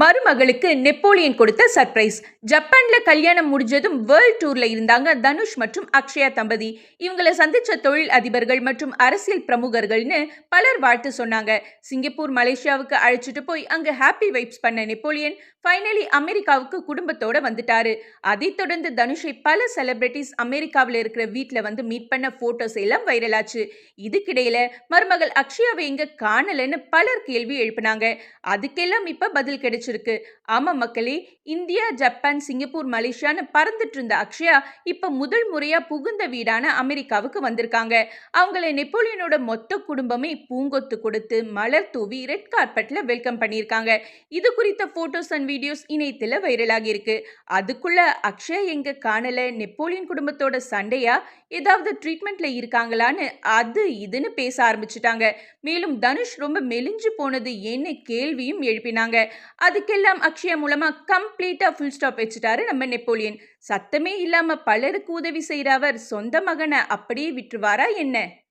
மருமகளுக்கு நெப்போலியன் கொடுத்த சர்ப்ரைஸ். ஜப்பான்ல கல்யாணம் முடிஞ்சதும் வேர்ல்ட் டூர்ல இருந்தாங்க தனுஷ் மற்றும் அக்ஷயா தம்பதி. இவங்கள சந்திச்ச தொழில் அதிபர்கள் மற்றும் அரசியல் பிரமுகர்கள்னு பலர் வாழ்த்து சொன்னாங்க. சிங்கப்பூர், மலேசியாவுக்கு அழைச்சிட்டு போய் அங்க ஹாப்பி வைப்ஸ் பண்ண நெப்போலியன் ஃபைனலி அமெரிக்காவுக்கு குடும்பத்தோட வந்துட்டாரு. அதைத் தொடர்ந்து தனுஷை பல செலிபிரிட்டிஸ் அமெரிக்காவில் இருக்கிற வீட்ல வந்து மீட் பண்ண போட்டோஸ் எல்லாம் வைரல் ஆச்சு. இதுக்கிடையில மருமகள் அக்ஷயாவை எங்க காணலன்னு பலர் கேள்வி எழுப்பினாங்க. அதுக்கெல்லாம் இப்ப பதில் கிடைச்சிருக்கு. ஆமா மக்களே, இந்தியா, ஜப்பான், சிங்கப்பூர், மலேசியான்னு பறந்துட்டு இருந்த அக்ஷயா இப்ப முதல் முறையா புகுந்த வீடான அமெரிக்காவுக்கு வந்திருக்காங்க. அவங்கள நெப்போலியனோட மொத்த குடும்பமே பூங்கொத்து கொடுத்து மலர் தூவி ரெட் கார்பெட்ல வெல்கம் பண்ணியிருக்காங்க. இது குறித்த போட்டோஸ் அண்ட் வீடியோஸ் இணையத்துல வைரலாகி இருக்கு. அதுக்குள்ள அக்ஷயா எங்க காணல, நெப்போலியன் குடும்பத்தோட சண்டையா, ஏதாவது ட்ரீட்மெண்ட்ல இருக்காங்களான்னு அது இதுன்னு பேச ஆரம்பிச்சுட்டாங்க. மேலும் தனுஷ் ரொம்ப மெலிஞ்சு போனது ஏன்னு கேள்வியும் எழுப்பினாங்க. அதுக்கெல்லாம் அக்ஷயா மூலமா கம்ப்ளீட்டா ஃபுல் ஸ்டாப் வச்சுட்டாரு நம்ம நெப்போலியன். சத்தமே இல்லாம பலருக்கு உதவி செய்யற அவர் சொந்த மகனை அப்படியே விட்டுருவாரா என்ன?